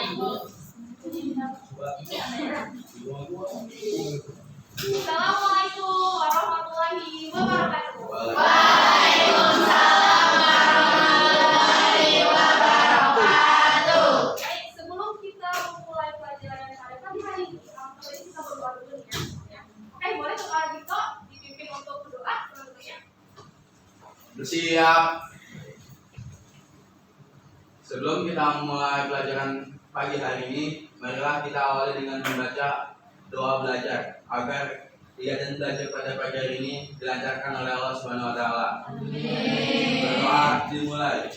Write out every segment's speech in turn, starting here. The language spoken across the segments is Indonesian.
Assalamualaikum warahmatullahi wabarakatuh. Waalaikumsalam warahmatullahi wabarakatuh. Baik, sebelum kita memulai pelajaran pagi hari ini, kita berdoa dulu ya. Oke, boleh tuh Kak Dito dipimpin untuk berdoa tentunya. Bersiap. Sebelum kita memulai pelajaran pagi hari ini, marilah kita awali dengan membaca doa belajar agar kegiatan belajar pada pagi hari ini dilancarkan oleh Allah Subhanahu wa taala. Amin. Berdoa dimulai.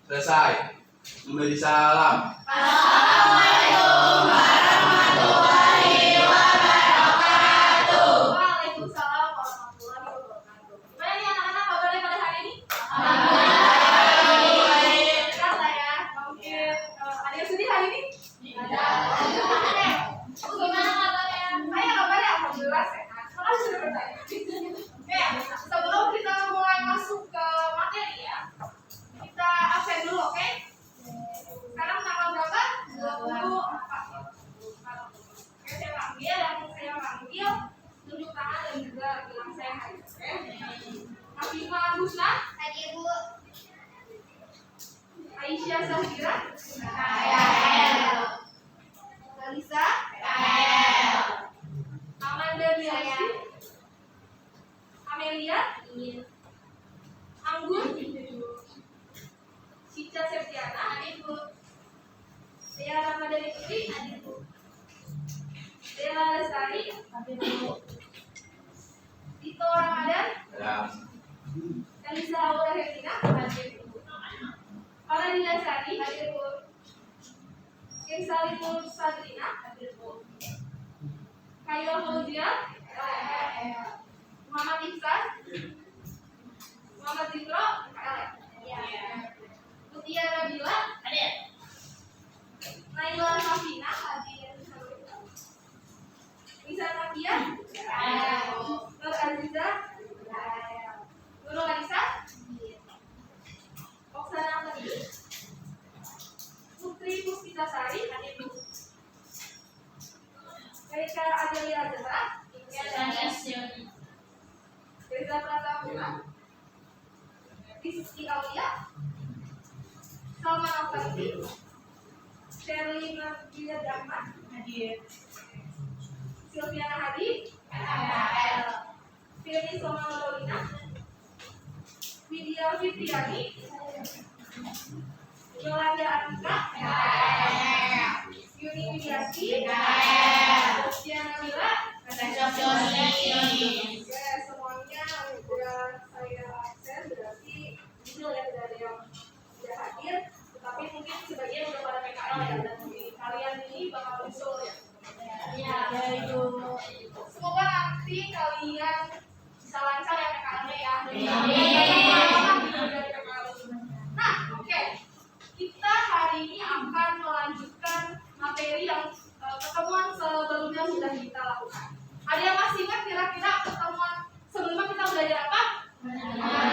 Selesai. Memberi salam. Assalamualaikum warahmatullahi wabarakatuh. Waalaikumsalam warahmatullahi wabarakatuh. Gimana nih anak-anak kabarnya pada hari ini? Baik. Sehat lah ya. Mungkin ada yang sedih hari ini? Ada. Oke. Gimana kabarnya? Saya kabarnya alhamdulillah sehat. Makasih sudah bertanya. Oke, sebelum kita mulai masuk ke materi ya, kita absen dulu, oke? Sekarang tanggal berapa? 24. Oke, saya panggil tunjuk tangan dan juga bilang saya hadir, oke? Nafima Husna, hadir Bu. Aisyah Zahira, hadir. Kalisa, hadir. Amanda Milasi, Amelia, Anggun, Cica Septiana, hadir Bu. Dea Ramadhani Putri, hadir Bu. Dela Lestari, hadir Bu. Tito Ramadan, Ya. Elisa Aura Hertina, hadir Bu. Faradilah Sari, hadir Bu. Irsalimul Sadrina, hadir Bu. Khairul Fauzia, hadir. Muhammad Ihsan, Muhammad Zikro, Mutia Nabila, hadir. Naila Safina, hadir. Nisa Nakia, hadir. Nur Aziza, hadir. Nurul Anissa, Oksana Tadi, Putri Puspitasari, hadir. Reka Adelia Zara, Reza Pratama, Rizky Aulia, Salman Al-Farsi, Sherly Nadia Dahman, hadir. Silviana Hadi, hadir. Firly Somalolina, Widya Fitriani, Yolanda Atika, hadir. Yuni Widiasti, hadir. Diana Mila, hadir. Oke, semuanya sudah saya akses, berarti ini ya tidak ada yang tidak hadir, tetapi mungkin sebagian sudah pada PKL ya, dan kalian ini bakal usul ya. Itu. Semoga nanti kalian bisa lancar ya PKL-nya ya. Nah, oke. Kita hari ini akan melanjutkan materi yang pertemuan sebelumnya sudah kita lakukan. Ada yang masih ingat kira-kira pertemuan sebelumnya kita belajar apa? Penerimaan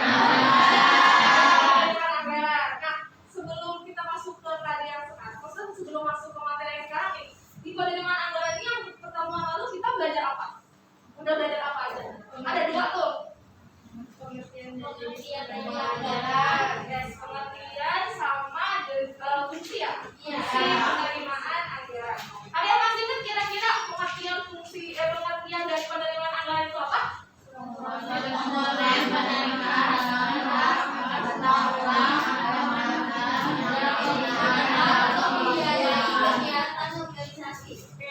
anggaran. Nah, sebelum kita masuk ke tadi yang sekarang, maksudnya sebelum masuk ke materi yang sekarang nih, di penerimaan anggaran ini yang pertemuan lalu kita belajar apa? Udah belajar apa aja? Ada dua tuh. Pengertian anggaran, pengertian sama fungsi ya. Fungsi penerimaan anggaran. Ada yang masih ingat kira-kira pengertian dari penerimaan anggaran itu apa?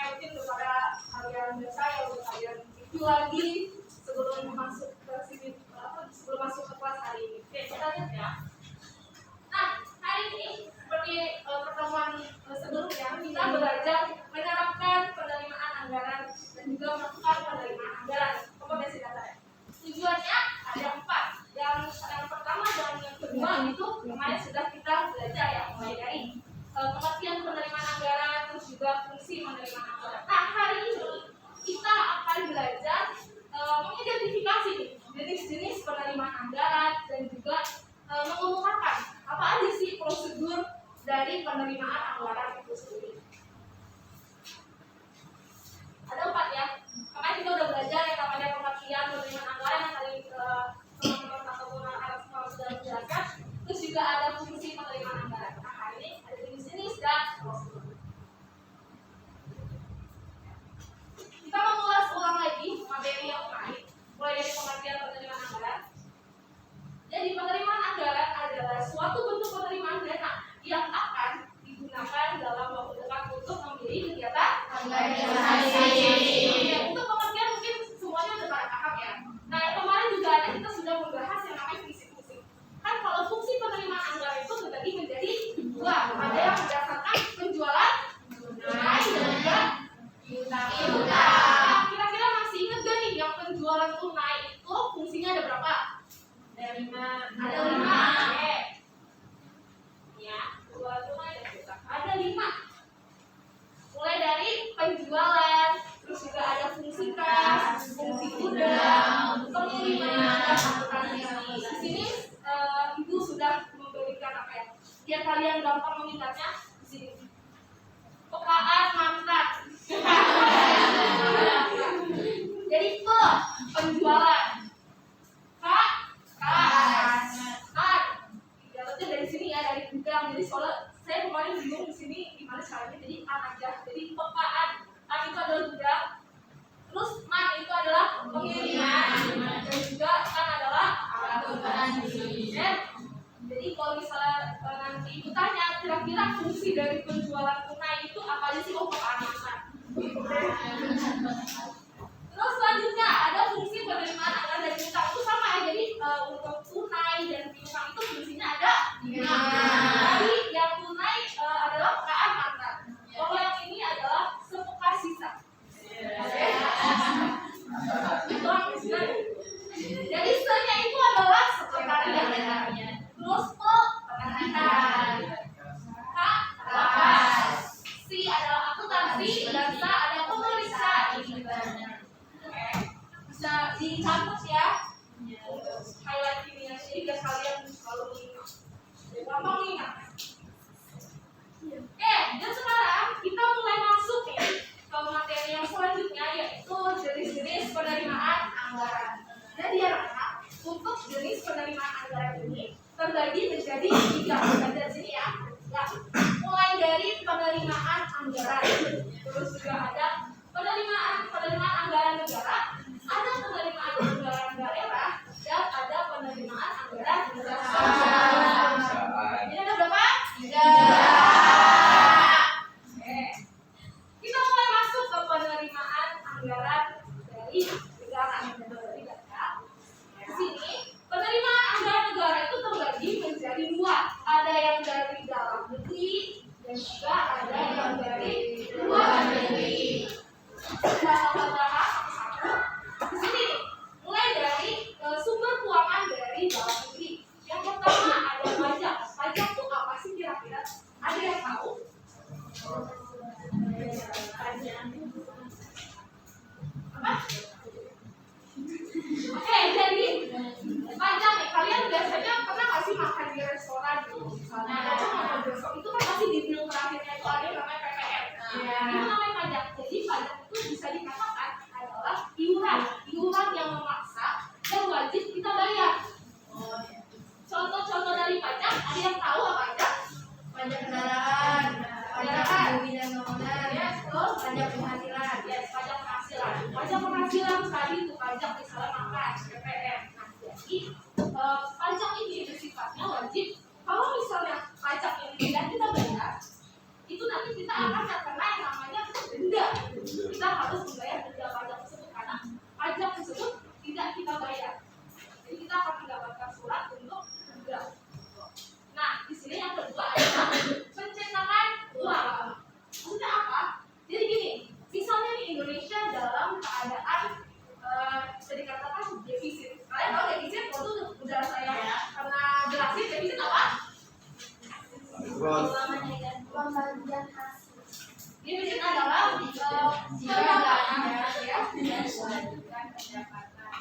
Mungkin kepada kalian biasa ya, untuk kalian review lagi sebelum masuk ke sini, sebelum masuk ke kelas hari ini. Oke, kita lihat ya. Nah, hari ini seperti pertemuan sebelumnya, kita belajar menerapkan penerimaan anggaran dan juga melakukan penerimaan anggaran kompetensi dasar. Tujuannya ada 4. Yang pertama dan yang kedua itu kemarin sudah kita belajar ya, mulai dari pengertian penerimaan anggaran, terus juga fungsi penerimaan anggaran. Nah, hari ini kita akan belajar mengidentifikasi nih fungsinya ada berapa? Ada 5. Ada 5. Oke. Ya, jual tunai dan utang. Ada 5. Mulai dari penjualan, terus juga ada fungsi kas, fungsi gudang, pengiriman, dan akuntansi. Di sini ibu sudah memberikan apa ya? Biar kalian gampang mengingatnya di sini. Pekaan mantan. Jadi penjualan. Kas. Ibaratnya dari sini ya, dari gudang. Jadi soalnya saya kemarin bingung di sini gimana caranya. Jadi aja. Jadi pekaan. Itu adalah gudang. Terus itu adalah pengiriman. Dan juga adalah akuntansi. Jadi kalau misalnya nanti ibu tanya kira-kira fungsi dari penjualan tunai itu apa aja sih? Pekaan mantan. Terus selanjutnya ada fungsi penerimaan anggaran dari piutang, itu sama ya. Jadi untuk tunai dan piutang itu fungsinya ada 5. Jadi yang tunai adalah pekaan mantan. Kalau yang ini adalah sepekan sisa. Jadi se-nya itu adalah sepekan yang terus penantian. Si adalah akuntansi dan sa ada pemeriksaan. Bisa dicatat ya. Highlight ini ya, jadi biar kalian selalu ingat. Gampang ingat. Oke, dan sekarang kita mulai masuk nih ke materi yang selanjutnya, yaitu jenis-jenis penerimaan anggaran. Dan diharapkan untuk jenis penerimaan anggaran ini terbagi menjadi 3. Ada di sini ya. Ya, mulai dari penerimaan anggaran, terus juga ada penerimaan anggaran negara, ada penerimaan anggaran daerah, dan ada penerimaan anggaran perusahaan. Ini ada berapa? 3. Oke. Kita mulai masuk ke penerimaan anggaran dari negara. Di sini penerimaan anggaran negara itu terbagi menjadi 2. Ada yang dari dalam negeri dan juga ada yang dari luar negeri. Kita bahas satu-satu. Di sini mulai dari sumber keuangan dari dalam negeri. Yang pertama ada pajak. Pajak itu apa sih kira-kira? Ada yang tahu? Apa? Oke, jadi pajak nih, kalian biasanya pernah nggak sih makan di restoran gitu? Misalnya, makan di restoran itu kan pasti di bill terakhirnya itu ada yang namanya PPN. Itu namanya pajak. Jadi pajak itu bisa dikatakan adalah iuran yang memaksa dan wajib kita bayar. Contoh-contoh dari pajak, ada yang tahu apa aja? Pajak kendaraan, pajak bumi dan bangunan, Terus pajak penghasilan. pajak penghasilan. Pajak penghasilan tadi itu pajak misalnya makan, PPN. Nah, jadi pajak ini bersifatnya wajib. Kalau misalnya pajak ini tidak kita bayar, itu nanti kita akan terkena yang namanya denda. Kita harus membayar denda pajak tersebut karena pajak tersebut tidak kita bayar. Jadi kita akan mendapatkan surat untuk denda. Nah, di sini yang kedua adalah pencetakan uang. Maksudnya apa? Jadi gini, misalnya di Indonesia dalam keadaan bisa dikatakan defisit. Kalian tahu defisit? Waktu udah saya pernah jelasin defisit apa? Pembagian hasil. Defisit adalah pendapatan.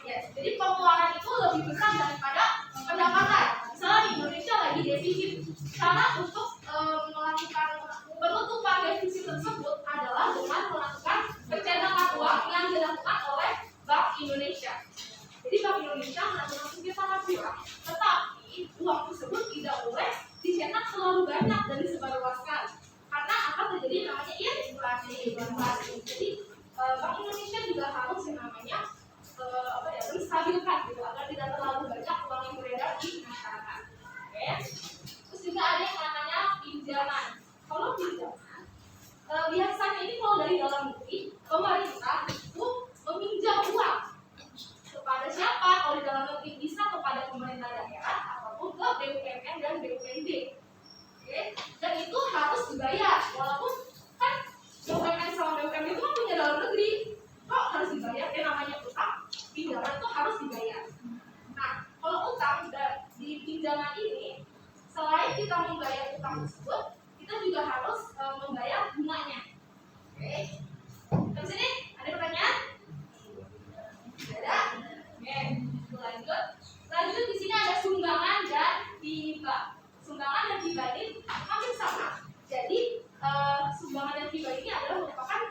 Jadi pengeluaran itu lebih besar daripada pendapatan. Misalnya di Indonesia lagi defisit. Cara untuk melakukan penutupan defisit tersebut adalah dengan melakukan pencetakan uang yang dilakukan oleh Bank Indonesia. Jadi Bank Indonesia melakukan pencetakan uang, tetapi uang tersebut tidak boleh dicetak terlalu banyak dan disebarluaskan karena akan terjadi namanya inflasi. Jadi Bank Indonesia juga harus yang namanya menstabilkan gitu agar tidak terlalu banyak uang yang beredar di masyarakat. Oke. Terus juga ada yang namanya pinjaman. Kalau pinjaman biasanya ini kalau dari dalam negeri pemerintah itu meminjam uang kepada siapa? Kalau di dalam negeri bisa kepada pemerintah daerah ataupun ke BUMN dan BUMD. Oke. Dan itu harus dibayar walaupun kan BUMN sama BUMD itu kan punya dalam negeri. Kok harus dibayar? Namanya utang pinjaman itu harus dibayar. utang tersebut, kita juga harus membayar bunganya. Oke. Terus ini ada pertanyaan? Ada? Oke, lanjut. Lanjut di sini ada sumbangan dan hibah. Sumbangan dan hibah ini hampir sama. Jadi sumbangan dan hibah ini adalah merupakan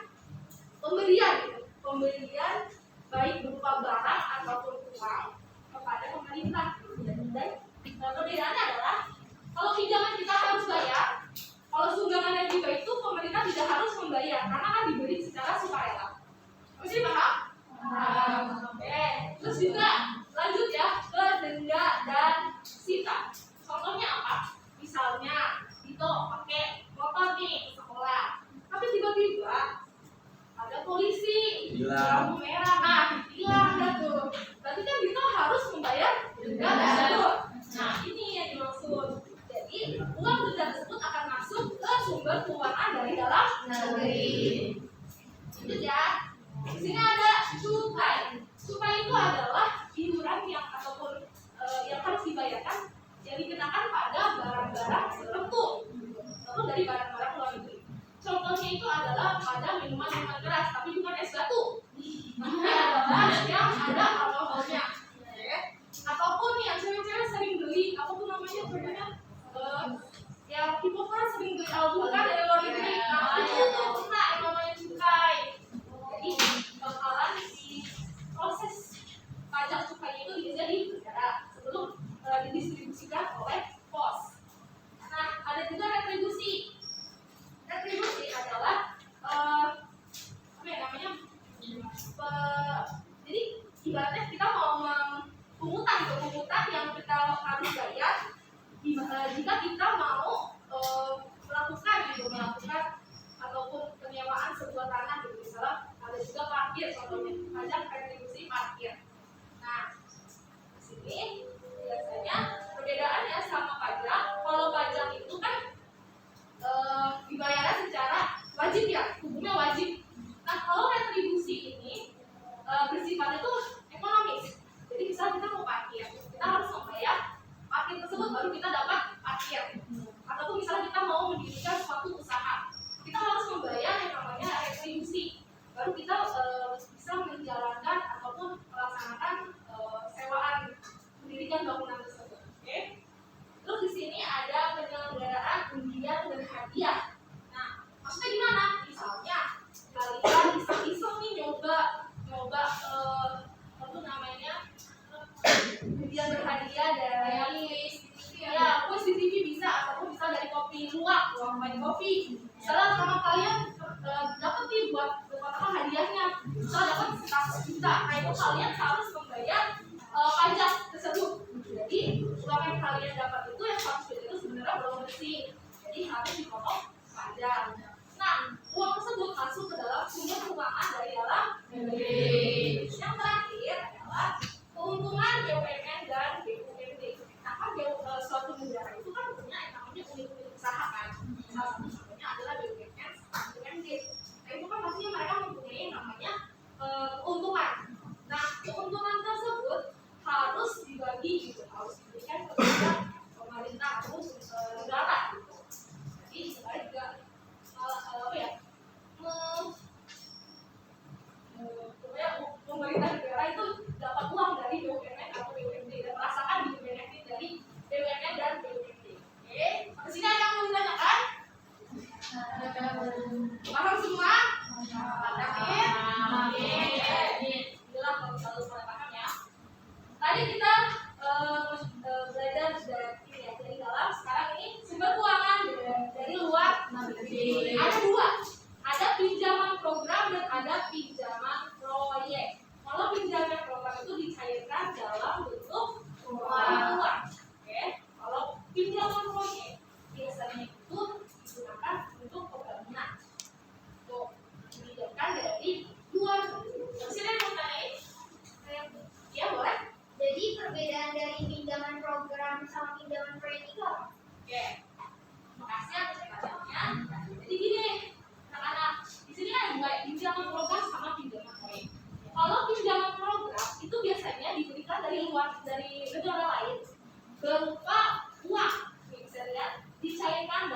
pemberian, gitu. Pemberian baik berupa barang ataupun uang kepada pemerintah. Dan perbedaannya adalah kalau pinjaman kita harus bayar, kalau sumbangan dan hibah itu pemerintah tidak harus membayar karena kan diberi secara sukarela. Masih paham? Oke. Terus juga lanjut ya ke denda dan sita. Contohnya apa? Misalnya Dito pakai motor nih ke sekolah, tapi tiba-tiba ada polisi lampu merah, nah ditilang dah tuh. Berarti kan Dito harus membayar denda tersebut. Nah ini yang dimaksud. Jadi uang denda tersebut akan masuk ke sumber keuangan dari dalam negeri. Itu ya. Di sini ada cukai. Cukai itu adalah iuran yang ataupun yang harus dibayarkan yang dikenakan pada barang-barang tertentu atau dari barang-barang luar negeri. Contohnya itu adalah pada minuman-minuman keras, tapi bukan es batu. Ini adalah yang ada alkoholnya. Ataupun yang cewek-cewek sering beli, apa tuh namanya sebenarnya? Yang K-popers sering beli album kan dari luar negeri. Nah itu tuh kena yang namanya cukai. Jadi bakalan di proses pajak cukai itu biasanya di negara sebelum didistribusikan oleh pos. Nah ada juga retribusi. Retribusi adalah apa ya namanya? Jadi ibaratnya kita mau pungutan yang kita harus bayar jika kita mau melakukan ataupun penyewaan sebuah tanah gitu. Misalnya ada juga parkir, contohnya pajak retribusi parkir. Nah di sini biasanya perbedaannya sama pajak. Kalau pajak itu kan dibayarnya secara wajib ya, hukumnya wajib. Nah kalau retribusi ini bersifat itu ekonomis. Jadi misal kita mau parkir, kita harus membayar parkir tersebut baru kita dapat parkir. Ataupun misalnya kita mau mendirikan suatu usaha, kita harus membayar yang namanya retribusi. Baru kita bisa menjalankan ataupun melaksanakan sewaan mendirikan bangunan tersebut. Oke. Terus di sini ada penyelenggaraan undian dan hadiah. Nah, maksudnya gimana? Misalnya kalian iseng-iseng nih nyoba apa namanya undian berhadiah dari kuis di TV bisa, ataupun bisa dari kopi luwak, main kopi. Misalnya sama kalian dapat nih buat apa hadiahnya, misalnya dapat 100 juta. Nah itu kalian harus membayar pajak tersebut. Jadi uang yang kalian dapat itu yang 100 juta itu sebenarnya belum bersih, jadi harus dipotong pajak. Nah uang tersebut masuk ke dalam sumber keuangan dari dalam negeri. Yang terakhir adalah keuntungan BUMN dan BUMD. Nah kan suatu negara itu kan punya yang namanya unit-unit usaha kan. Salah satu contohnya adalah BUMN, BUMD. Nah itu kan pastinya mereka mempunyai yang namanya keuntungan. Nah keuntungan tersebut harus dibagi gitu, harus diberikan kepada pemerintah atau negara gitu. Jadi sebenarnya juga apa ya? Pemerintah negara itu dapat uang dari BUMN atau BUMD dan merasakan benefit dari BUMN dan BUMD. Oke, sampai sini ada yang mau ditanyakan? Paham semua? Amin. Amin. Itulah kalau selalu pada paham ya. Tadi kita belajar dari dalam. Sekarang ini sumber keuangan dari luar negeri. Ada dua. Ada pinjaman program dan ada pinjaman proyek. Kalau pinjaman program itu dicairkan dalam bentuk uang. Oke. Kalau pinjaman proyek biasanya itu digunakan untuk pembangunan. Untuk dipinjamkan dari luar negeri. Silakan mau tanyain? Ya boleh. Jadi perbedaan dari pinjaman program sama pinjaman proyek itu apa? Oke. Makasih atas pertanyaannya. Jadi gini, anak-anak, di sini kan ada pinjaman program sama pinjaman proyek. Kalau pinjaman program itu biasanya diberikan dari negara lain berupa uang. Bisa lihat dicairkan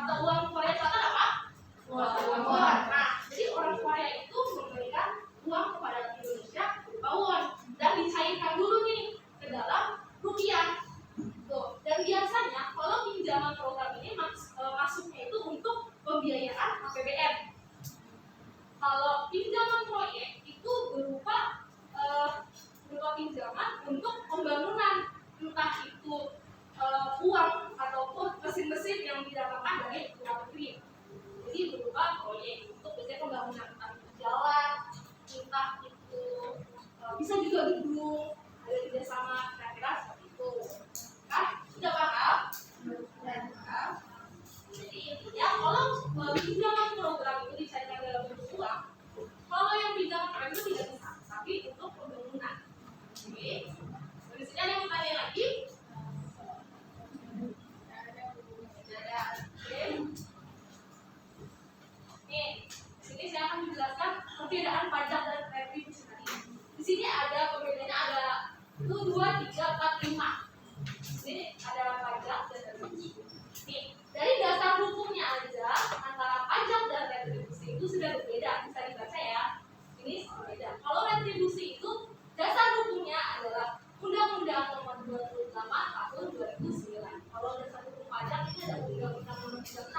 Mata uang Korea Selatan apa? Won. Nah, jadi orang Korea itu memberikan uang kepada Indonesia berupa won dan dicairkan dulu nih ke dalam rupiah. Tuh. Dan biasanya kalau pinjaman program ini masuknya itu untuk pembiayaan APBN. Kalau pinjaman proyek itu berupa pinjaman untuk pembangunan, entah itu uang ataupun mesin-mesin yang didapatkan dari luar negeri. Jadi berupa proyek untuk biasanya pembangunan, entah itu jalan, entah itu bisa juga gedung, ada kerjasama kira-kira seperti itu. Kan? Sudah paham? Sudah paham. Jadi ya kalau pinjaman program itu dicairkan dalam bentuk uang, kalau yang pinjaman program itu tidak bisa, tapi untuk pembangunan. Oke. Di sini ada yang mau tanya lagi? Nih, di sini saya akan menjelaskan perbedaan pajak dan retribusi tadi. Di sini ada perbedaannya ada 1, 2, 3, 4, 5. Di sini ada pajak dan retribusi. Nih, dari dasar hukumnya aja antara pajak dan retribusi itu sudah berbeda, bisa dibaca ya. Ini berbeda. Kalau retribusi itu dasar hukumnya adalah Undang-Undang Nomor 28 Tahun 2009. Kalau dasar hukum pajak itu ada Undang-Undang Nomor 36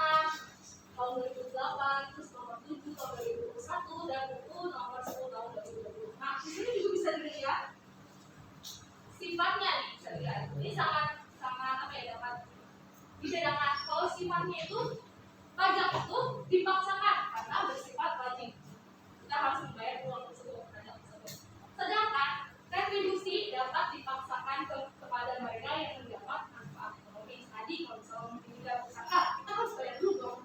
Tahun 2008, terus Nomor 7 Tahun 2021 dan buku Nomor 10 Tahun 2020. Nah, di sini juga bisa dilihat sifatnya nih, bisa dilihat. Ini sangat apa ya, dapat dibedakan. Kalau sifatnya itu pajak itu dipaksakan karena bersifat wajib. Kita harus membayar uang tersebut, pajak tersebut. Sedangkan retribusi dapat dipaksakan kepada mereka yang mendapat manfaat ekonomi. Tadi kalau misalnya tidak bersangka, kita harus bayar dulu dong.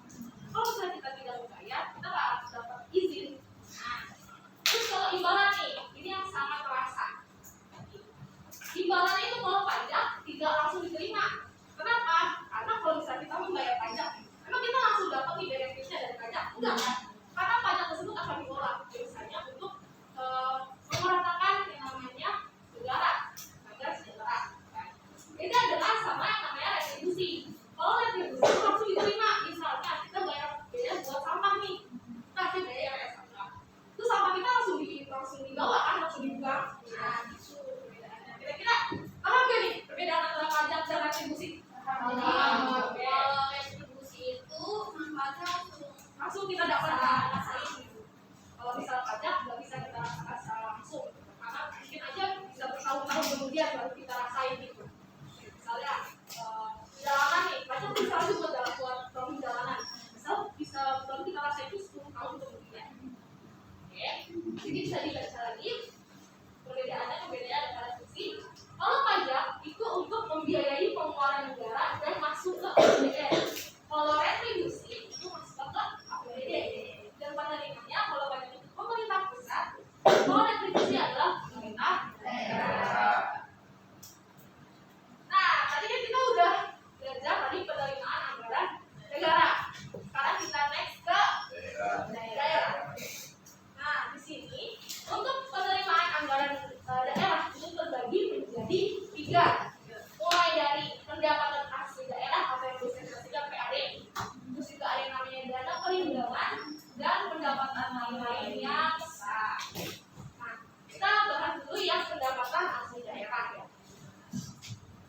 Kalau misalnya kita tidak membayar, kita nggak harus dapat izin. Nah, terus kalau imbalan nih, ini yang sangat terasa. Imbalan itu kalau pajak tidak langsung diterima. Kenapa? Karena kalau misalnya kita membayar pajak, emang kita langsung dapat nih benefitnya dari pajak? Enggak kan? Karena pajak tersebut akan diolah biasanya untuk memeratakan yang namanya negara agar sejahtera. Beda adalah sama yang namanya retribusi. Kalau retribusi itu langsung diterima, misalnya kita bayar biaya buat sampah nih, kita bayar sampah. Terus sampah kita langsung dibawa kan, langsung dibuang. Nah, itu perbedaannya. Kira-kira paham gak nih perbedaan antara pajak dan retribusi? Kalau retribusi itu manfaatnya langsung kita dapat rasain. Kalau misal pajak nggak bisa kita rasakan secara langsung, karena mungkin aja bisa bertahun-tahun kemudian baru kita rasain gitu. Misalnya perjalanan nih, pajak bisa aja buat perjalanan. Misal bisa baru kita rasain itu 10 tahun kemudian. Oke, jadi bisa dibaca lagi perbedaannya antara retribusi. Kalau pajak itu untuk membiayai pengeluaran negara dan masuk ke APBN. Kalau retribusi itu masuk ke APBD. Dan penerimanya kalau pajak itu pemerintah pusat, kalau retribusi adalah pemerintah daerah. Nah, tadi kan kita udah belajar tadi penerimaan anggaran negara. Sekarang kita next ke daerah. Nah, di sini untuk penerimaan anggaran daerah itu terbagi menjadi 3. Mulai dari pendapatan asli daerah atau yang biasa disebut PAD, terus juga ada yang namanya dana perimbangan dan pendapatan lain-lain yang sah. Nah, kita bahas dulu yang pendapatan asli daerah ya.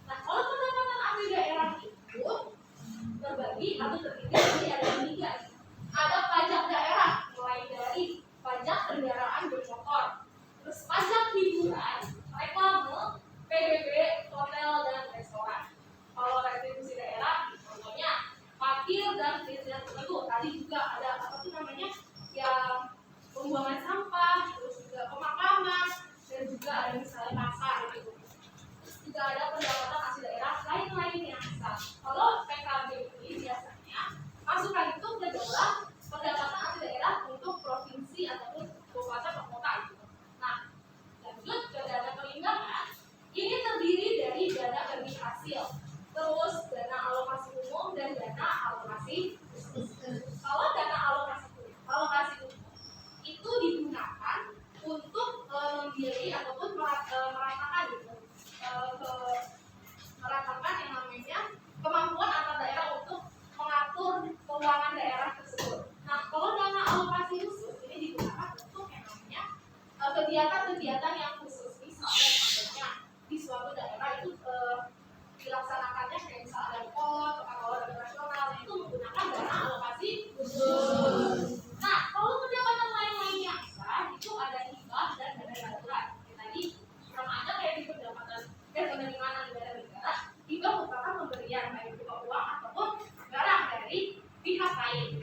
Nah, kalau pendapatan asli daerah itu terbagi atau terdiri dari ada 3. Ada pajak daerah, mulai dari pajak kendaraan bermotor, terus pajak hiburan, reklame, PBB, hotel dan restoran. Kalau retribusi daerah, contohnya parkir dan perizinan tertentu. Tadi juga ada apa tuh namanya, yang pembuangan sampah, terus juga pemakaman, dan juga ada misalnya pasar gitu. Terus juga ada pendapatan asli daerah lain-lain yang sah. Kalau PKB ini biasanya masukan itu ke dalam pendapatan asli daerah untuk provinsi ataupun kabupaten atau kota gitu. Nah, lanjut ke dana perimbangan. Ini terdiri dari dana bagi hasil, terus dana alokasi umum dan dana alokasi khusus. Kalau dana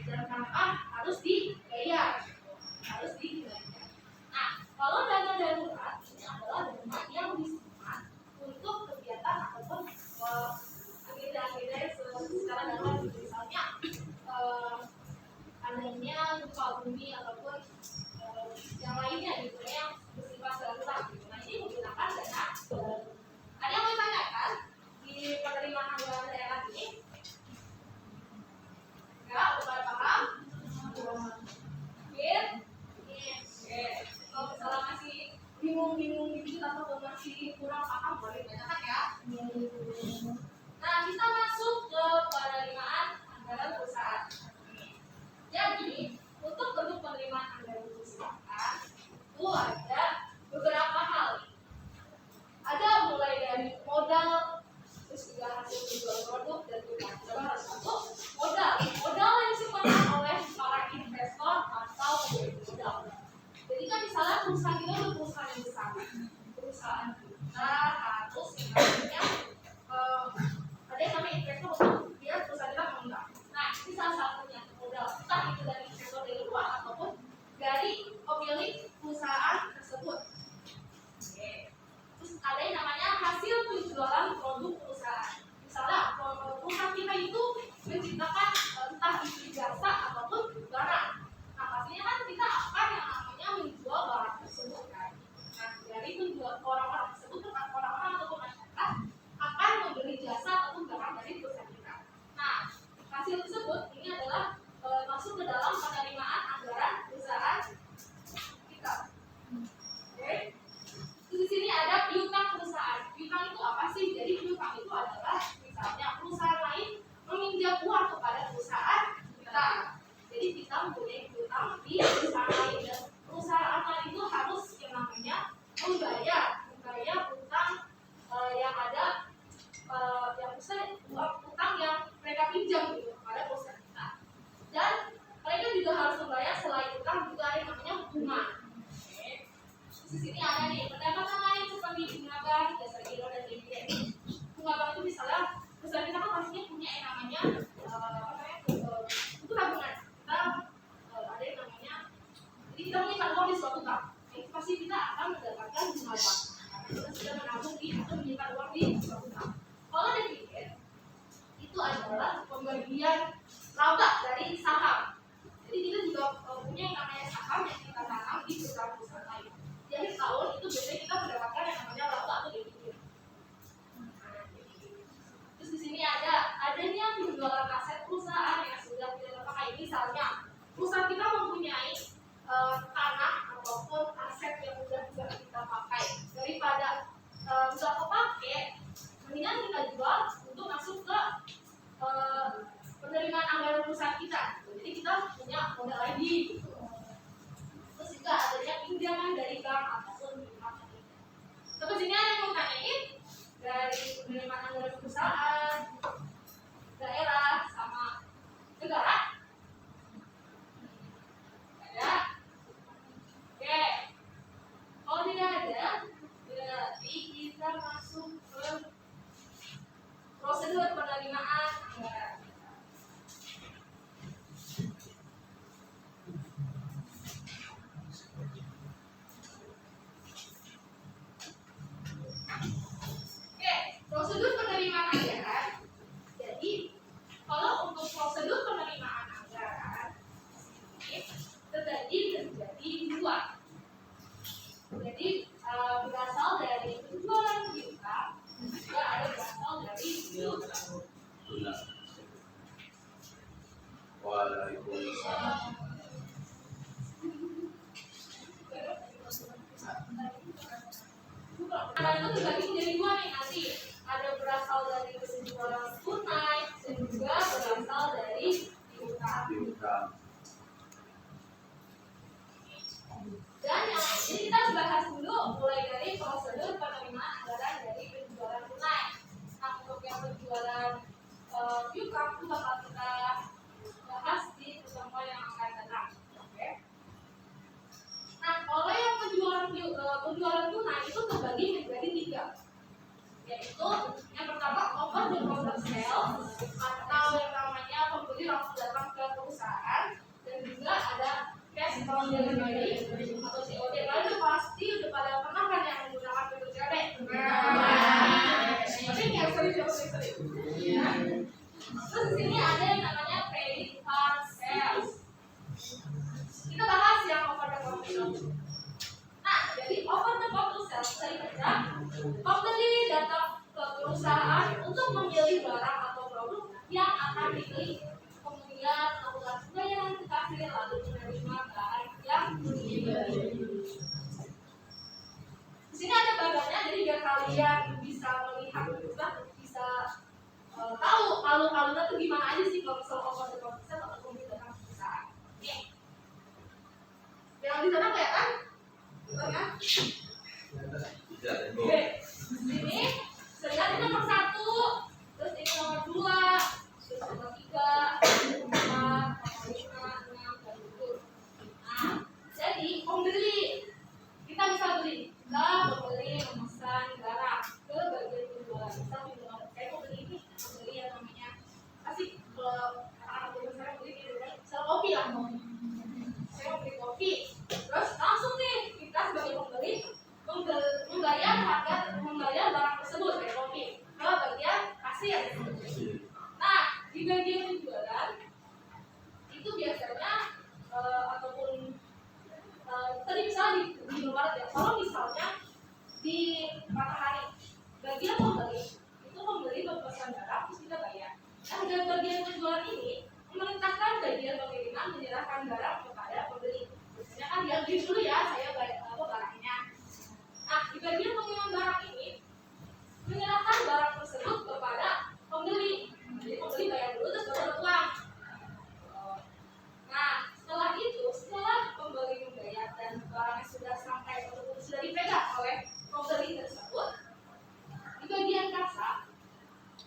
dan KMA harus dibayar. Nah, kalau dana darurat ini adalah dana yang disimpan untuk kegiatan ataupun agenda-agenda secara darurat, misalnya adanya gempa bumi ataupun yang lainnya gitu yang bersifat darurat gitu. Nah, ini menggunakan dana darurat. Ada yang mau ditanyakan di penerimaan anggaran daerah ini? Ya, udah pada paham? Clear? Oke. Kalau misalnya masih bingung-bingung gitu atau masih kurang paham, boleh tanyakan ya. Nah, kita masuk ke penerimaan anggaran perusahaan. Jadi, untuk bentuk penerimaan anggaran perusahaan itu ada beberapa hal. Ada mulai dari modal, terus juga hasil penjualan produk dan juga harus masuk modal yang disimpan oleh para investor atau pemilik modal. Jadi kan misalnya perusahaan kita itu perusahaan yang besar, perusahaan kita harus namanya ada yang namanya investor untuk biar perusahaan kita mengembang. Nah, ini salah satunya modal, entah itu dari investor dari luar ataupun dari pemilik perusahaan tersebut. Oke. Terus ada yang namanya hasil penjualan produk perusahaan. Misalnya perusahaan kita itu menciptakan entah itu jasa ataupun barang. Nah, pastinya kan kita akan yang namanya menjual barang tersebut kan. Nah, dari penjual orang-orang tersebut, orang-orang ataupun masyarakat akan membeli jasa ataupun barang dari perusahaan kita. Nah, hasil tersebut ini adalah masuk ke dalam penerimaan anggaran perusahaan kita. Oke. Di sini ada piutang perusahaan. Piutang itu apa sih? Jadi piutang itu adalah misalnya perusahaan lain meminjam uang kepada perusahaan kita. Jadi kita mempunyai piutang di perusahaan lain dan perusahaan lain itu harus yang namanya membayar utang yang ada yang utang yang mereka pinjam gitu kepada perusahaan kita. Dan mereka juga harus membayar selain utang juga ada yang namanya bunga. Di sini ada nih pendapatan lain seperti bunga bank, jasa giro dan dividen. Bunga bank itu misalnya perusahaan kita kan pastinya punya yang namanya itu tabungan. Kita ada yang namanya, jadi kita menyimpan uang di suatu bank. Itu pasti kita akan mendapatkan bunga bank karena kita sudah menabung di atau menyimpan uang di suatu bank. Kalau dividen itu adalah pembagian laba dari saham. Jadi kita juga punya yang namanya saham yang kita tanam di perusahaan-perusahaan lain. Di akhir tahun itu biasanya kita mendapatkan yang namanya laba atau dividen. Terus di sini adanya penjualan aset perusahaan yang sudah tidak terpakai. Misalnya perusahaan kita mempunyai tanah ataupun aset yang sudah tidak kita pakai, daripada sudah kepake, mendingan kita jual untuk masuk ke penerimaan anggaran perusahaan kita. Jadi kita punya modal lagi. Terus juga adanya pinjaman dari bank ataupun pihak ketiga. Terus ini ada yang mau tanyain dari penerimaan anggaran perusahaan, daerah, sama negara? Ada? Oke. Kalau tidak ada, berarti kita masuk ke prosedur penerimaan anggaran. Prosedur penerimaan anggaran. Jadi, kalau untuk prosedur penerimaan anggaran ini terbagi menjadi dua. Jadi, berasal dari penjualan piutang, juga ada berasal dari piutang. Waalaikumsalam. Anggaran itu dibagi menjadi dua nih nanti. Ada berasal dari penjualan tunai dan juga berasal dari piutang. Dan yang ini kita bahas dulu mulai dari prosedur penerimaan anggaran dari penjualan tunai. Nah, untuk yang penjualan piutang itu bakal kita bahas di pertemuan yang akan datang. Oke. Nah, kalau yang penjualan tunai itu terbagi menjadi tiga, yaitu yang pertama over the counter sales atau yang namanya pembeli langsung datang ke perusahaan. menjadi atau COD, kalian udah pasti udah pada pernah kan yang menggunakan fitur COD? Tapi yang sering. Terus di sini ada yang namanya credit card sales. Kita bahas yang over the counter. Nah, jadi over the counter sales dari kerja pembeli datang ke perusahaan untuk memilih barang atau produk yang akan dibeli, kemudian melakukan pembayaran ke kasir lalu menerima barang yang dibeli. Di sini ada bagannya, jadi biar kalian bisa melihat, bisa tahu alur-alurnya tuh gimana aja sih kalau misalnya over the counter sales atau pembeli datang ke perusahaan. Oke. Yang di sana kelihatan? Kelihatan? Oke. Sini lihat ini nomor 1, terus ini nomor 2, terus nomor 3, 4, 5, 6, dan 7. Nah, jadi pembeli kita bisa beli, kita membeli memesan barang ke bagian penjualan. Kita bilang saya mau beli ini, beli yang namanya kasih ke anak-anak zaman sekarang beli gitu kan, sel kopi lah mau. Saya mau beli kopi, terus langsung nih kita sebagai pembeli membayar barang tersebut dari kopi ke bagian kasir. Nah, di bagian penjualan itu biasanya ataupun tadi misalnya di Indomaret ya, kalau misalnya di Matahari bagian pembeli itu membeli pemesan barang terus kita bayar. Nah, dan bagian penjualan ini memerintahkan bagian pengiriman menyerahkan barang kepada pembeli. Biasanya kan dia beli dulu ya, saya bayar barangnya. Nah, di bagian pengiriman barang ini menyerahkan barang tersebut kepada pembeli. Jadi pembeli bayar dulu terus baru uang. Nah, setelah itu, setelah pembeli membayar dan barangnya sudah sampai ataupun sudah dipegang oleh pembeli tersebut, di bagian kasa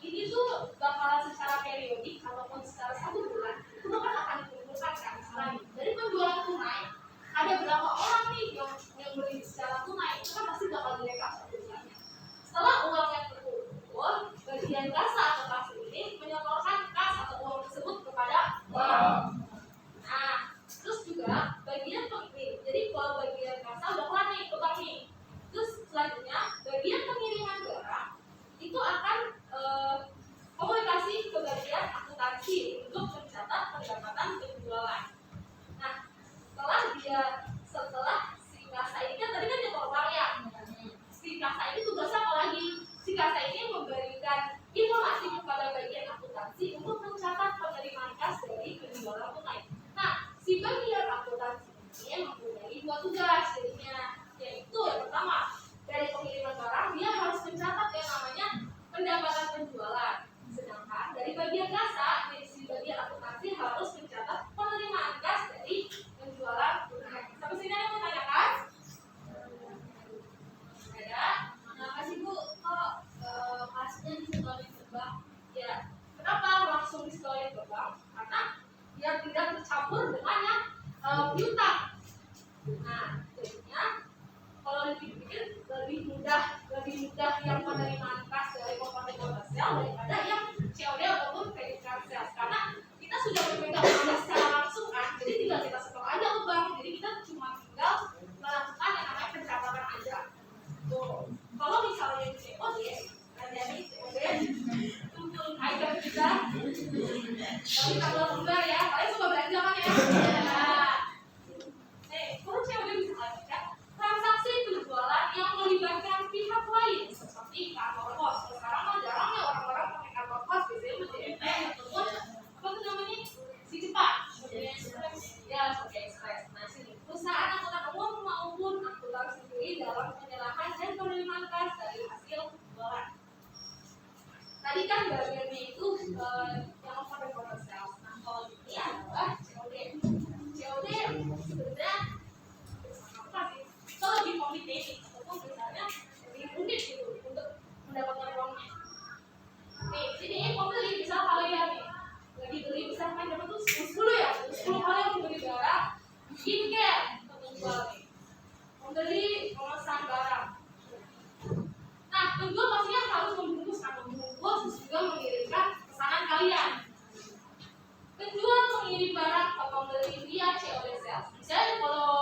ini tuh bakalan secara periodik ataupun secara 1 bulan itu kan akan dikumpulkan kan, misalnya dari penjualan tunai ada berapa orang nih yang beli secara tunai, itu kan pasti bakal direkap 1 bulannya. Setelah uangnya terkumpul, bagian kasa atau kasir ini menyetorkan kas atau uang tersebut kepada bank. Nah, terus juga bagian pengirim. Jadi kalau bagian kasa udah kelar nih ke bank nih. Terus selanjutnya bagian pengiriman barang itu akan komunikasi ke bagian akuntansi untuk mencatat pendapatan penjualan. Nah, setelah si kasa ini kan tadi kan nyetor uang ya. Si kasa ini tugasnya apa lagi? Si kasa ini memberikan informasi kepada bagian akuntansi untuk mencatat penerimaan kas dari penjualan tunai. Nah, si bagian akuntansi ini mempunyai 2 tugas jadinya, yaitu yang pertama dari pengiriman barang dia harus mencatat yang namanya pendapatan penjualan. Sedangkan dari bagian kasa, si bagian akuntansi harus mencatat penerimaan kas dari penjualan tunai. Sampai sini ada yang mau tanyakan? Ada? Kenapa sih Bu kok kasnya disekolahkan ke bank? Ya, kenapa langsung disekolahkan ke bank? Karena biar tidak tercampur dengan yang piutang. Nah, jadinya kalau dipikir lebih mudah yang penerimaan kas dari komponen komersial daripada yang COD ataupun credit card sales, karena kita sudah memegang modal secara langsung kan, jadi tinggal kita setor aja ke bank, jadi kita cuma tinggal melakukan yang namanya pencatatan aja. Tuh, kalau misalnya COD, jadi COD tuntun item kita, tapi kalau enggak ya, kalian suka belanja kan ya? Kalau COD bisa lanjutkan transaksi penjualan yang melibatkan pihak lain seperti kantor pos. Sekarang mah jarang ya orang-orang pakai kantor pos, biasanya mesti MTM ataupun apa tuh namanya si cepat, ya sebagai ekspres. Nah, sini perusahaan angkutan umum maupun angkutan sendiri dalam penyerahan dan penerimaan kas dari hasil penjualan. Tadi kan bagiannya itu yang over the sales. Nah, kalau ini adalah COD. COD sebenarnya apa sih? Itu lebih kompetitif ataupun misalnya lebih unik gitu untuk mendapatkan uangnya. Nih, sini pembeli bisa kalian nih lagi beli bisa kan dapat tuh 10 ya, 10 kali membeli barang skincare penjual nih, membeli memesan barang. Nah, penjual pastinya harus membungkus terus juga mengirimkan pesanan kalian. Penjual mengirim barang ke pembeli via COD sales. Misalnya kalau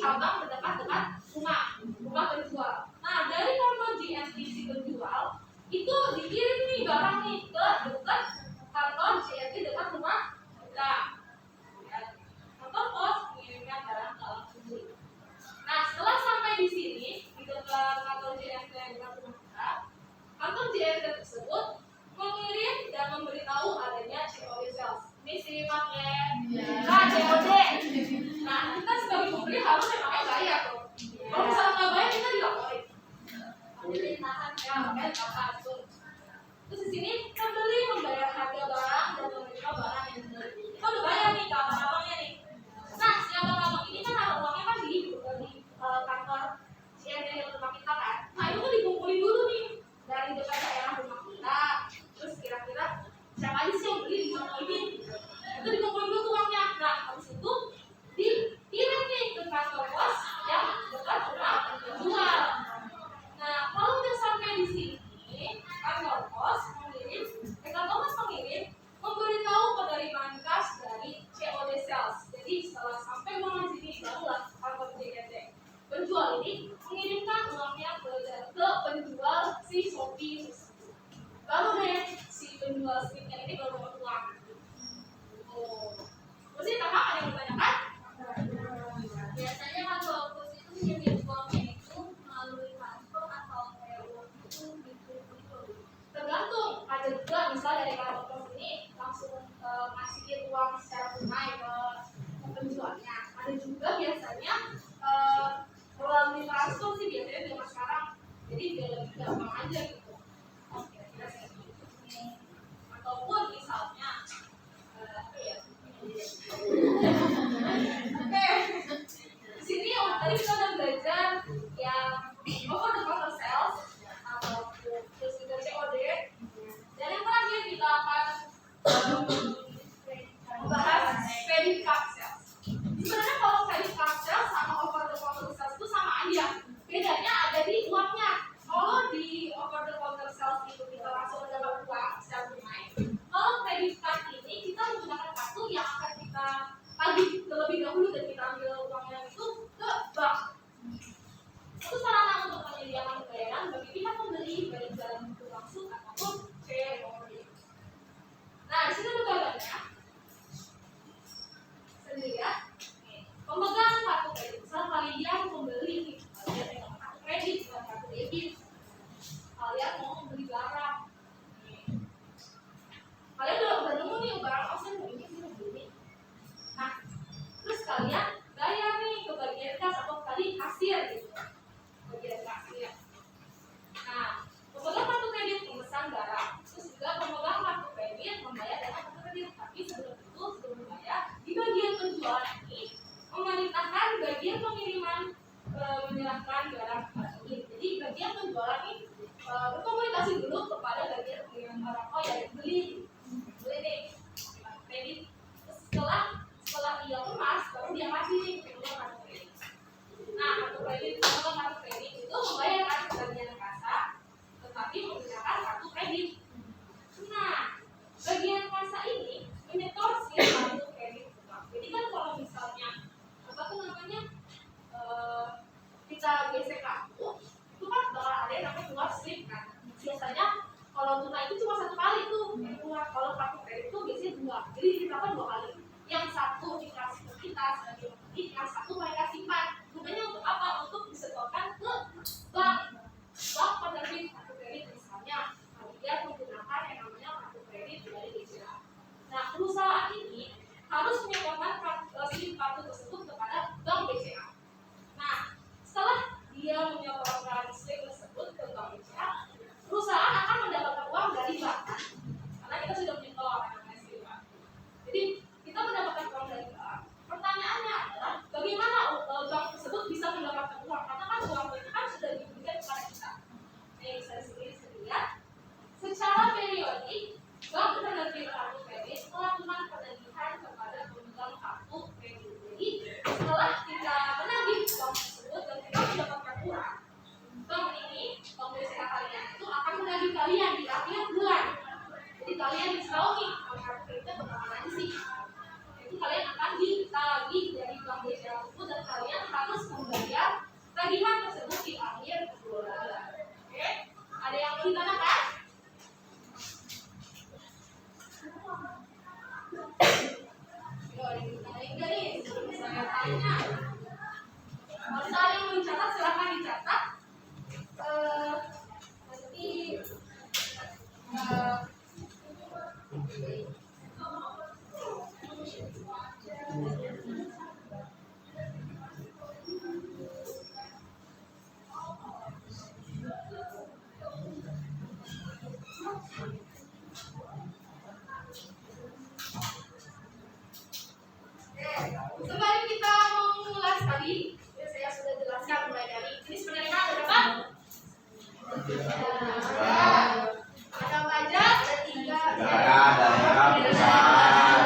cabang dekat-dekat rumah penjual. Nah, dari kantor JNT si penjual itu dikirim nih barang nih ke dekat kantor JNT dekat rumah kita. Ya, kantor pos mengirimkan barang ke alamat pembeli. Nah, setelah sampai di sini di dekat kantor JNT dekat rumah kita, kantor JNT tersebut mengirim dan memberitahu adanya COD sales. Ini sih pakai COD. Nah, kita sebagai pembeli harus memang bayar tuh. Kalau misalnya nggak bayar kita dilaporin. Ya, makanya tahan tuh. Terus di sini pembeli membayar harga barang dan menerima barang yang dibeli. Kita udah bayar nih ke abang-abangnya nih. Nah, si abang-abang ini kan ada uangnya kan di kantor CNT yang rumah kita kan. Nah, itu tuh dikumpulin dulu nih dari dekat daerah rumah kita. Terus kira-kira siapa aja sih yang beli di kantor ini? Itu dikumpulin dulu tuh uangnya. Nah, habis itu dikirim nih ke kantor pos yang dekat rumah penjual. Nah, kalau udah sampai di sini, kantor pos mengirim memberitahu penerimaan kas dari COD sales. Jadi setelah sampai uang di sini, barulah kantor JNT penjual ini mengirimkan uangnya ke penjual si Shopee tersebut. Baru deh si penjual sticknya ini baru dapat uang. Oh, masih tambahan ada yang bertanyakan? Biasanya kantor pos itu mengirim uangnya itu melalui transfer atau kayak uang itu gitu. Tergantung, ada juga misalnya dari kantor pos ini langsung ngasihin uang secara tunai ke penjualnya. Ada juga biasanya melalui transfer sih biasanya zaman sekarang, jadi biar lebih gampang aja gitu. Kira-kira seperti itu. Ataupun misalnya apa ya? Oke, di sini tadi kita udah belajar yang over the counter sales atau terus juga COD. Dan yang terakhir kita akan membahas credit card sales. Sebenarnya kalau credit card sales sama over the counter sales itu sama aja. Bedanya ada di uangnya. Kalau di over the counter sales itu kita langsung mendapat uang secara tunai. Kalau credit card ini kita menggunakan kartu yang akan kita tagih terlebih dahulu dan kita ambil uangnya itu ke bank. Itu sarana untuk menyediakan pembayaran bagi pihak pembeli baik dalam bentuk langsung ataupun COD. Nah, di sini gambarnya sendiri ya. Pemegang kartu kredit, misal kalian pembeli nih, kalian pegang kartu kredit bukan kartu debit. Kalian mau membeli barang, kalian udah nemu nih barang option ini mau beli. Nah, terus kalian bayar nih ke bagian kas atau tadi kasir gitu, bagian kasir. Nah, pemegang kartu kredit memesan barang, terus juga pemegang kartu kredit membayar dengan kartu kredit. Tapi sebelum itu, sebelum membayar, di bagian penjualan ini memerintahkan bagian pengiriman menyerahkan barang kepada ini. Jadi bagian penjualan ini berkomunikasi dulu kepada bagian pengiriman barang. Oh ya, beli nih kredit. Setelah dia kemas, baru dia kasih nih pemegang kartu kredit. Nah, pemegang kartu kredit itu membayar ke bagian kasa, tetapi menggunakan kartu kredit. Nah, bagian kasa ini menyetor si kartu kredit. Jadi kan kalau misalnya apa tuh namanya kita gesek kartu, itu kan bakal ada yang namanya keluar slip kan. Biasanya kalau tunai itu cuma satu kali tuh yang keluar. Kalau kartu kredit itu biasanya dua. Jadi kita kan dua kali. Yang satu dikasih ke kita sebagai pembeli, yang satu mereka simpan. Gunanya untuk apa? Untuk disetorkan ke bank penerbit kartu kredit misalnya. Dia menggunakan yang namanya kartu kredit dari BCA. Nah, perusahaan ini harus menyetorkan slip kartu tersebut kepada bank BCA. Nah, setelah dia menyetorkan slip tersebut ke bank BCA, perusahaan akan mendapatkan uang dari bank karena kita sudah menyetor namanya slip. Jadi kita mendapatkan uang dari bank. Pertanyaannya adalah bagaimana bank tersebut bisa mendapatkan uang? Karena kan uang itu kan sudah diberikan kepada kita. Nah, bisa dilihat secara periodik bank penerbit kartu kredit melakukan penagihan kepada lainnya. Kalau misalnya mau dicatat silahkan dicatat. Nanti kembali kita mengulas tadi, ya saya sudah jelaskan mulai dari jenis penerimaan ada berapa? Ada pajak, ada 3. daerah, perusahaan.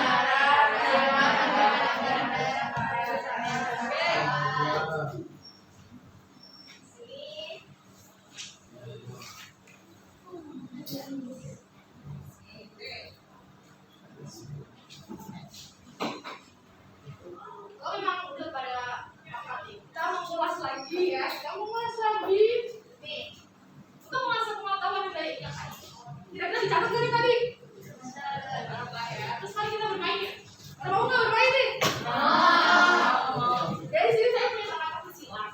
Kalau memang udah pada apa nih? Kita mengulas lagi ya. Kita mengulas lagi. Nih, untuk mengasah pengetahuan yang baik ya kan? Kira-kira dicatat nggak nih tadi? Ya. Terus mari kita bermain ya. Ada mau nggak bermain nih? Dari sini saya punya kata kecilan.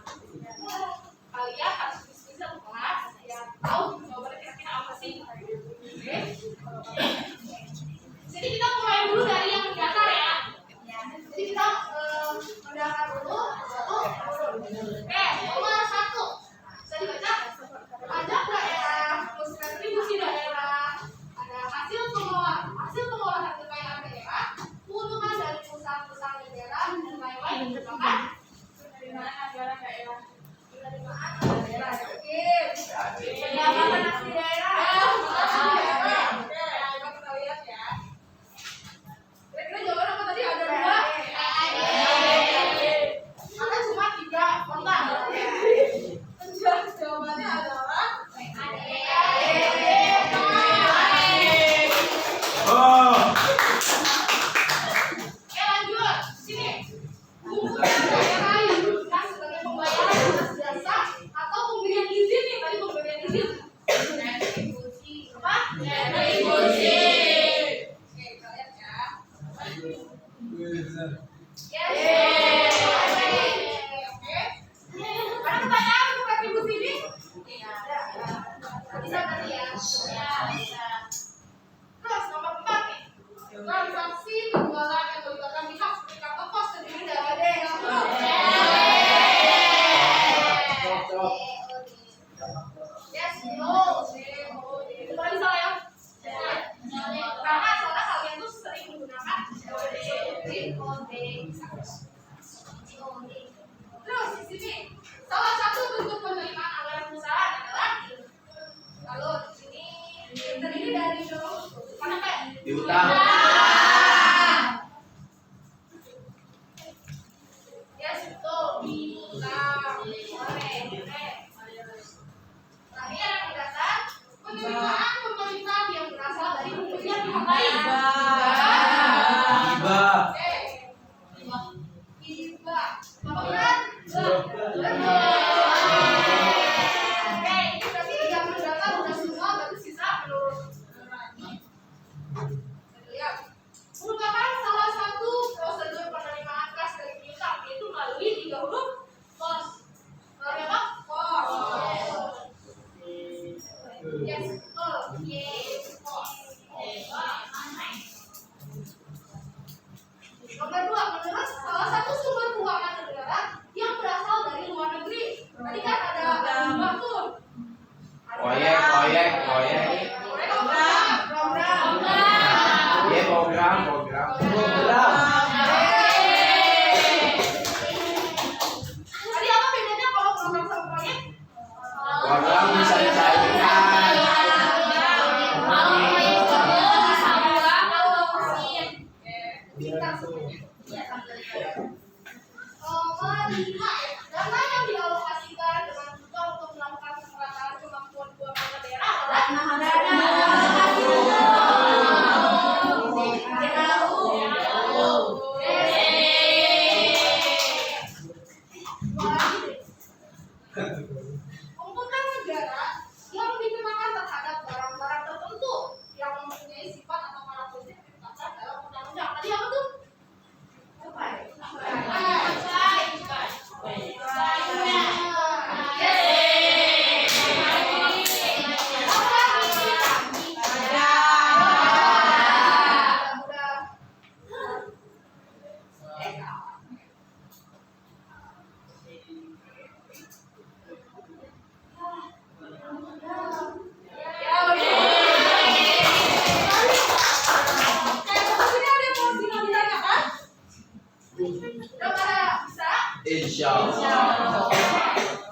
Kalian harus bisa kelas ya tahu jawabannya kira-kira apa sih? Oke. Jadi kita mulai dulu dari yang mendasar ya. Jadi kita mendasar dulu. Oke, nomor 1 bisa dibaca. Pajak daerah, terus retribusi daerah, ada hasil pengolahan kekayaan daerah, keuntungan dari perusahaan-perusahaan negara dan lain-lain merupakan penerimaan anggaran daerah. Penerimaan anggaran daerah. Oke. Pendapatan asli daerah. Oke, kita lihat ya. Kira-kira jawaban apa tadi? Ada 2. Ada cuma 3 kontak. Jawabannya adalah Oh. Oke, lanjut. Sini. Keuntungan daerah yang digunakan sebagai pembayaran atas jasa atau pemberian izin nih, tadi pemberian izin. Retribusi. Apa? Retribusi. Oke, kita lihat ya. Yes. Oke. Ada pertanyaan untuk retribusi ini? Ada. Bisa tadi ya? Ya, bisa. Terus nomor 4 nih. Transaksi penjualan yang melibatkan pihak seperti kantor pos terdiri dari yes, no, itu tadi salah ya? Karena soalnya kalian tuh sering menggunakan terus di sini salah satu bentuk penerimaan anggaran perusahaan adalah kalau di sini terdiri dari mana kayak Diutang. yes, betul, piutang. Terakhir yang berdasar penerimaan pemerintah yang berasal dari pemberian pihak lain. Hibah. Oke. Hibah. Apa benar? Oke, ini berarti yang mendaftar udah semua, berarti sisa menurut lihat. Merupakan salah satu prosedur penerimaan kas dari piutang, yaitu melalui 3 huruf pos. Melalui apa? Pos. Yes, betul. Yes, pos. Nomor 2, menurut salah satu sumber keuangan negara yang berasal dari luar negeri. Tadi kan ada hibah tuh. Proyek. Program. Iya, program. Tadi apa bedanya kalau program sama proyek? Program bisa dicairkan. Nomor 5, dana yang dialokasikan dengan tujuan untuk melakukan pemerataan kemampuan keuangan daerah adalah Penggunaan negara yang dikenakan terhadap barang-barang tertentu yang mempunyai sifat atau karakteristik ditetapkan dalam undang-undang. Tadi apa tuh? Apa? Insya Allah. Insya Allah.